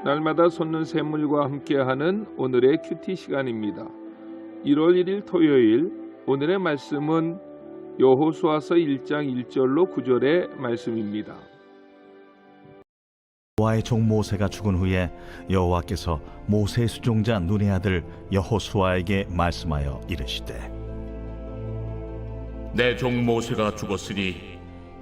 날마다 솟는 샘물과 함께하는 오늘의 큐티 시간입니다. 1월 1일 토요일, 오늘의 말씀은 여호수아서 1장 1절로 9절의 말씀입니다. 여호와의 종 모세가 죽은 후에 여호와께서 모세의 수종자 눈의 아들 여호수아에게 말씀하여 이르시되, 내 종 모세가 죽었으니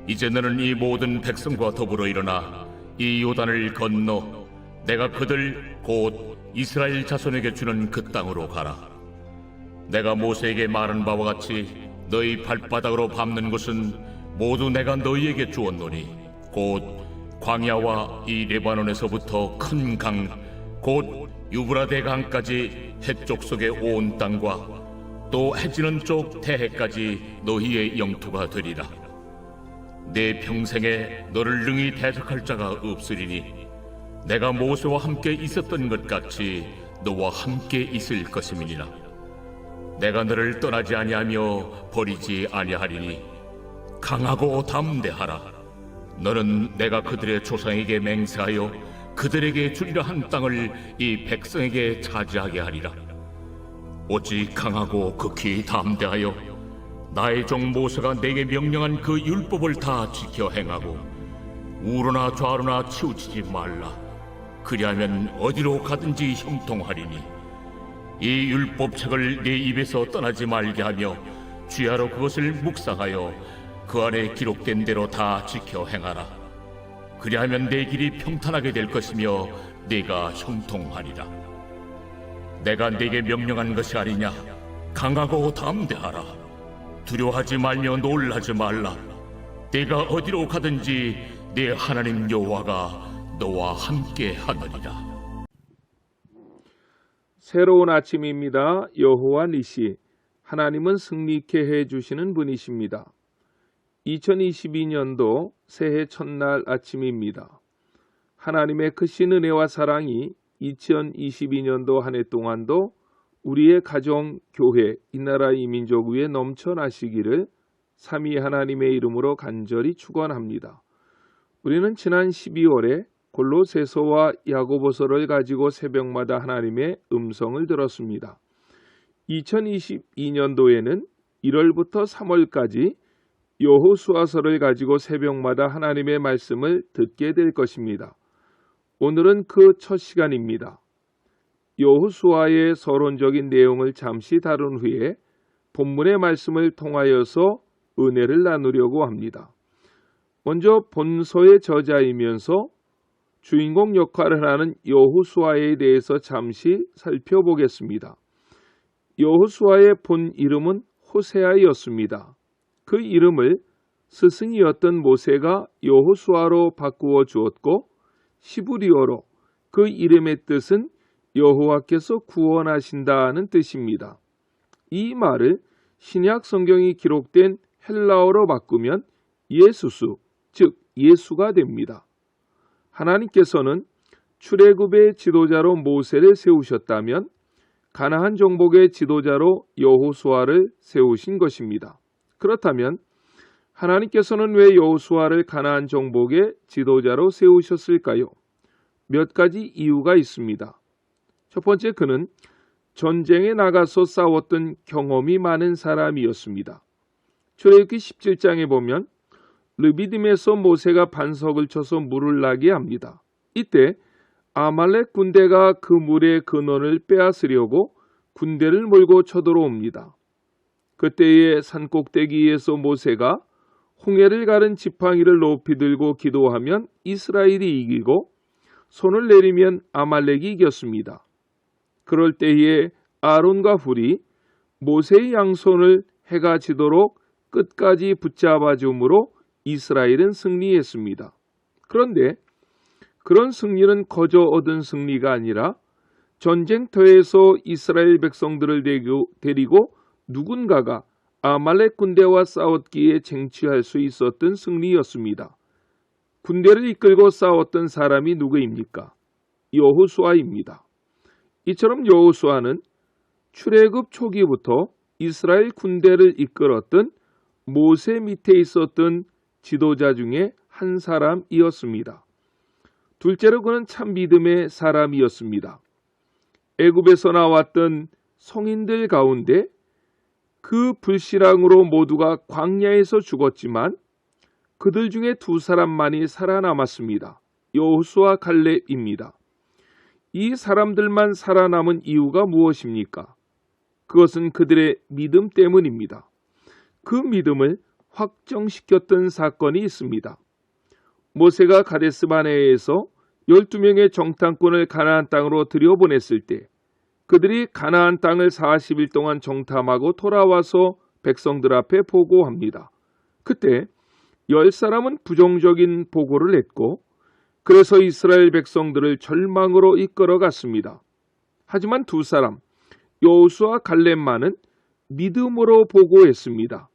이제 너는 이 모든 백성과 더불어 일어나 이 요단을 건너 내가 그들 곧 이스라엘 자손에게 주는 그 땅으로 가라. 내가 모세에게 말한 바와 같이 너희 발바닥으로 밟는 것은 모두 내가 너희에게 주었노니 곧 광야와 이 레바논에서부터 큰 강 곧 유브라데 강까지 해쪽 속의 온 땅과 또 해지는 쪽 태해까지 너희의 영토가 되리라. 내 평생에 너를 능히 대적할 자가 없으리니 내가 모세와 함께 있었던 것 같이 너와 함께 있을 것임이니라. 내가 너를 떠나지 아니하며 버리지 아니하리니 강하고 담대하라. 너는 내가 그들의 조상에게 맹세하여 그들에게 주리라 한 땅을 이 백성에게 차지하게 하리라. 오직 강하고 극히 담대하여 나의 종 모세가 내게 명령한 그 율법을 다 지켜 행하고 우로나 좌로나 치우치지 말라. 그리하면 어디로 가든지 형통하리니 이 율법책을 네 입에서 떠나지 말게 하며 주야로 그것을 묵상하여 그 안에 기록된 대로 다 지켜 행하라. 그리하면 내 길이 평탄하게 될 것이며 네가 형통하리라. 내가 네게 명령한 것이 아니냐. 강하고 담대하라. 두려워하지 말며 놀라지 말라. 네가 어디로 가든지 네 하나님 여호와가 너와 함께 하느니라. 새로운 아침입니다. 여호와 니시, 하나님은 승리케 해주시는 분이십니다. 2022년도 새해 첫날 아침입니다. 하나님의 크신 은혜와 사랑이 2022년도 한 해 동안도 우리의 가정, 교회, 이 나라 이 민족 위에 넘쳐나시기를 삼위 하나님의 이름으로 간절히 축원합니다. 우리는 지난 12월에 골로새서와 야고보서를 가지고 새벽마다 하나님의 음성을 들었습니다. 2022년도에는 1월부터 3월까지 여호수아서를 가지고 새벽마다 하나님의 말씀을 듣게 될 것입니다. 오늘은 그 첫 시간입니다. 여호수아의 서론적인 내용을 잠시 다룬 후에 본문의 말씀을 통하여서 은혜를 나누려고 합니다. 먼저 본서의 저자이면서 주인공 역할을 하는 여호수아에 대해서 잠시 살펴보겠습니다. 여호수아의 본 이름은 호세아였습니다. 그 이름을 스승이었던 모세가 여호수아로 바꾸어 주었고 시브리어로 그 이름의 뜻은 여호와께서 구원하신다는 뜻입니다. 이 말을 신약 성경이 기록된 헬라어로 바꾸면 예수수, 즉 예수가 됩니다. 하나님께서는 출애굽의 지도자로 모세를 세우셨다면 가나안 정복의 지도자로 여호수아를 세우신 것입니다. 그렇다면 하나님께서는 왜 여호수아를 가나안 정복의 지도자로 세우셨을까요? 몇 가지 이유가 있습니다. 첫 번째, 그는 전쟁에 나가서 싸웠던 경험이 많은 사람이었습니다. 출애굽기 17장에 보면 르비딤에서 모세가 반석을 쳐서 물을 나게 합니다. 이때 아말렉 군대가 그 물의 근원을 빼앗으려고 군대를 몰고 쳐들어옵니다. 그때의 산꼭대기에서 모세가 홍해를 가른 지팡이를 높이 들고 기도하면 이스라엘이 이기고 손을 내리면 아말렉이 이겼습니다. 그럴 때에 아론과 훌이 모세의 양손을 해가 지도록 끝까지 붙잡아 줌으로 이스라엘은 승리했습니다. 그런데 그런 승리는 거저 얻은 승리가 아니라 전쟁터에서 이스라엘 백성들을 데리고 누군가가 아말렉 군대와 싸웠기에 쟁취할 수 있었던 승리였습니다. 군대를 이끌고 싸웠던 사람이 누구입니까? 여호수아입니다. 이처럼 여호수아는 출애굽 초기부터 이스라엘 군대를 이끌었던 모세 밑에 있었던 지도자 중에 한 사람이었습니다. 둘째로 그는 참 믿음의 사람이었습니다. 애굽에서 나왔던 성인들 가운데 그 불신앙으로 모두가 광야에서 죽었지만 그들 중에 두 사람만이 살아남았습니다. 여호수아 갈렙입니다. 이 사람들만 살아남은 이유가 무엇입니까? 그것은 그들의 믿음 때문입니다. 그 믿음을 확정시켰던 사건이 있습니다. 모세가 가데스바네에서 12명의 정탐꾼을 가나안 땅으로 들여보냈을 때 그들이 가나안 땅을 40일 동안 정탐하고 돌아와서 백성들 앞에 보고합니다. 그때 10사람은 부정적인 보고를 했고 그래서 이스라엘 백성들을 절망으로 이끌어갔습니다. 하지만 두 사람, 여호수아 갈렙만은 믿음으로 보고했습니다.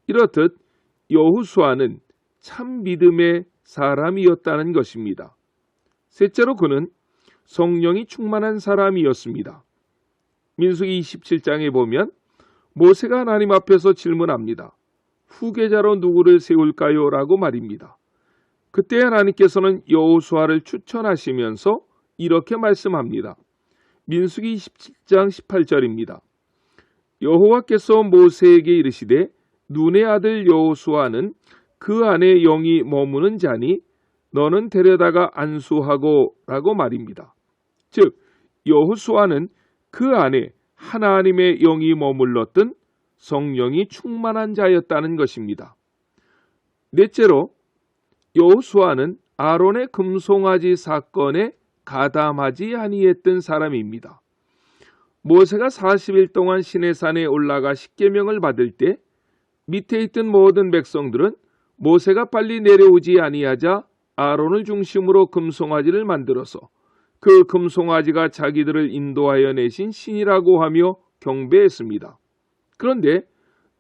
이렇듯 여호수아는 참 믿음의 사람이었다는 것입니다. 셋째로 그는 성령이 충만한 사람이었습니다. 민수기 27장에 보면 모세가 하나님 앞에서 질문합니다. 후계자로 누구를 세울까요? 라고 말입니다. 그때 하나님께서는 여호수아를 추천하시면서 이렇게 말씀합니다. 민수기 27장 18절입니다. 여호와께서 모세에게 이르시되 눈의 아들 여호수아는 그 안에 영이 머무는 자니 너는 데려다가 안수하고 라고 말입니다. 즉 여호수아는 그 안에 하나님의 영이 머물렀던 성령이 충만한 자였다는 것입니다. 넷째로 여호수아는 아론의 금송아지 사건에 가담하지 아니했던 사람입니다. 모세가 40일 동안 시내산에 올라가 십계명을 받을 때 밑에 있던 모든 백성들은 모세가 빨리 내려오지 아니하자 아론을 중심으로 금송아지를 만들어서 그 금송아지가 자기들을 인도하여 내신 신이라고 하며 경배했습니다. 그런데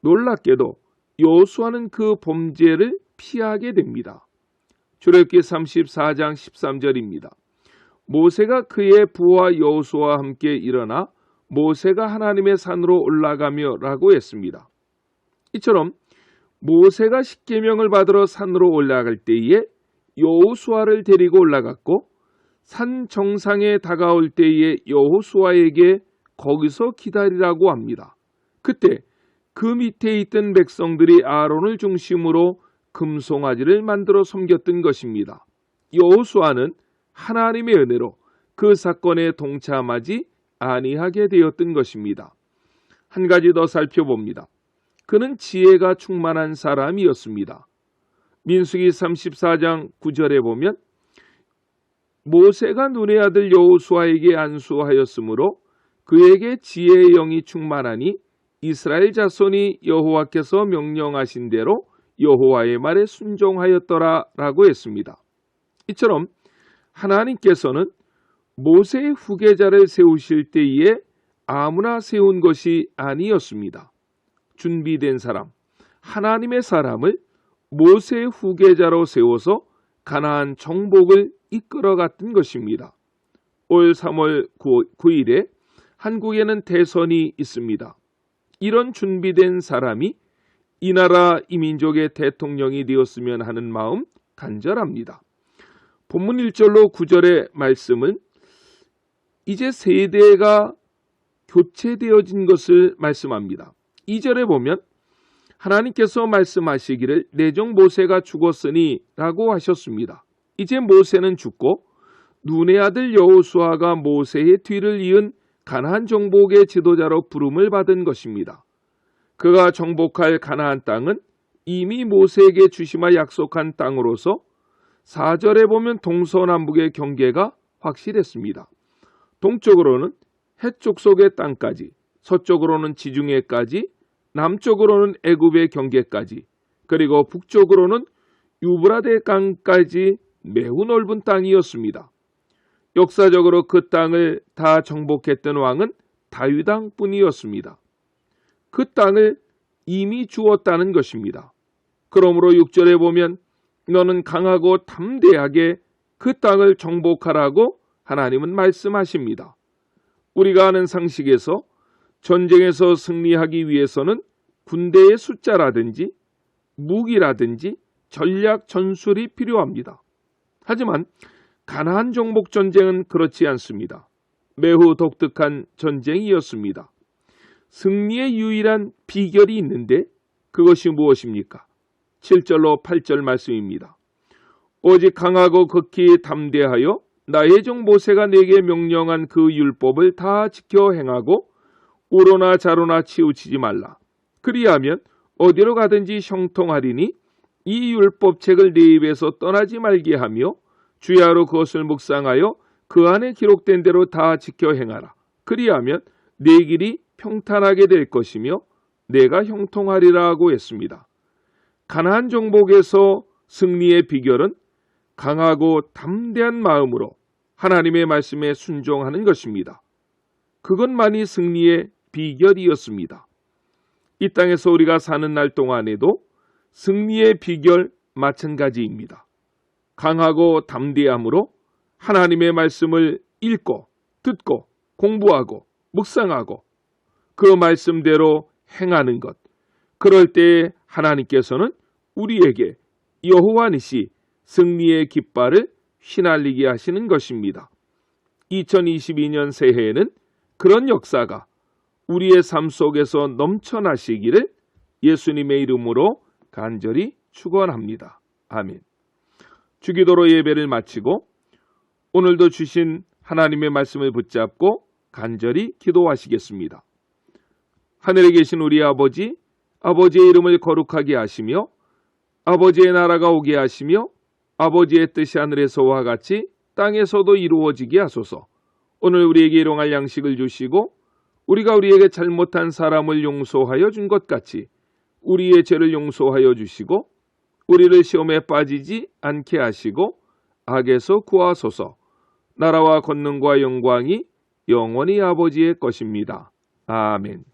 놀랍게도 여호수아는 그 범죄를 피하게 됩니다. 출애굽기 34장 13절입니다. 모세가 그의 부하 여호수아와 함께 일어나 모세가 하나님의 산으로 올라가며 라고 했습니다. 이처럼 모세가 십계명을 받으러 산으로 올라갈 때에 여호수아를 데리고 올라갔고 산 정상에 다가올 때에 여호수아에게 거기서 기다리라고 합니다. 그때 그 밑에 있던 백성들이 아론을 중심으로 금송아지를 만들어 섬겼던 것입니다. 여호수아는 하나님의 은혜로 그 사건에 동참하지 아니하게 되었던 것입니다. 한 가지 더 살펴봅니다. 그는 지혜가 충만한 사람이었습니다. 민수기 34장 9절에 보면 모세가 눈의 아들 여호수아에게 안수하였으므로 그에게 지혜의 영이 충만하니 이스라엘 자손이 여호와께서 명령하신 대로 여호와의 말에 순종하였더라 라고 했습니다. 이처럼 하나님께서는 모세의 후계자를 세우실 때에 아무나 세운 것이 아니었습니다. 준비된 사람, 하나님의 사람을 모세의 후계자로 세워서 가나안 정복을 이끌어갔던 것입니다. 올 3월 9일에 한국에는 대선이 있습니다. 이런 준비된 사람이 이 나라 이 민족의 대통령이 되었으면 하는 마음 간절합니다. 본문 1절로 9절의 말씀은 이제 세대가 교체되어진 것을 말씀합니다. 2절에 보면 하나님께서 말씀하시기를 내 종 모세가 죽었으니 라고 하셨습니다. 이제 모세는 죽고 눈의 아들 여호수아가 모세의 뒤를 이은 가나안 정복의 지도자로 부름을 받은 것입니다. 그가 정복할 가나안 땅은 이미 모세에게 주시마 약속한 땅으로서 4절에 보면 동서남북의 경계가 확실했습니다. 동쪽으로는 헷족속의 땅까지, 서쪽으로는 지중해까지, 남쪽으로는 애굽의 경계까지, 그리고 북쪽으로는 유브라데 강까지 매우 넓은 땅이었습니다. 역사적으로 그 땅을 다 정복했던 왕은 다윗 왕뿐이었습니다. 그 땅을 이미 주었다는 것입니다. 그러므로 6절에 보면 너는 강하고 담대하게 그 땅을 정복하라고 하나님은 말씀하십니다. 우리가 아는 상식에서 전쟁에서 승리하기 위해서는 군대의 숫자라든지 무기라든지 전략 전술이 필요합니다. 하지만 가나안 정복 전쟁은 그렇지 않습니다. 매우 독특한 전쟁이었습니다. 승리의 유일한 비결이 있는데 그것이 무엇입니까? 7절로 8절 말씀입니다. 오직 강하고 극히 담대하여 나의 종 모세가 내게 명령한 그 율법을 다 지켜 행하고 우로나 자로나 치우치지 말라. 그리하면 어디로 가든지 형통하리니 이 율법책을 내 입에서 떠나지 말게 하며 주야로 그것을 묵상하여 그 안에 기록된 대로 다 지켜 행하라. 그리하면 내 길이 평탄하게 될 것이며 내가 형통하리라 하고 했습니다. 가나안 정복에서 승리의 비결은 강하고 담대한 마음으로 하나님의 말씀에 순종하는 것입니다. 그것만이 승리의 비결이었습니다. 이 땅에서 우리가 사는 날 동안에도 승리의 비결 마찬가지입니다. 강하고 담대함으로 하나님의 말씀을 읽고 듣고 공부하고 묵상하고 그 말씀대로 행하는 것. 그럴 때 하나님께서는 우리에게 여호와 니시 승리의 깃발을 휘날리게 하시는 것입니다. 2022년 새해에는 그런 역사가 우리의 삶 속에서 넘쳐나시기를 예수님의 이름으로 간절히 축원합니다. 아멘. 주기도로 예배를 마치고 오늘도 주신 하나님의 말씀을 붙잡고 간절히 기도하시겠습니다. 하늘에 계신 우리 아버지, 아버지의 이름을 거룩하게 하시며 아버지의 나라가 오게 하시며 아버지의 뜻이 하늘에서와 같이 땅에서도 이루어지게 하소서. 오늘 우리에게 일용할 양식을 주시고 우리가 우리에게 잘못한 사람을 용서하여 준 것 같이 우리의 죄를 용서하여 주시고 우리를 시험에 빠지지 않게 하시고 악에서 구하소서. 나라와 권능과 영광이 영원히 아버지의 것입니다. 아멘.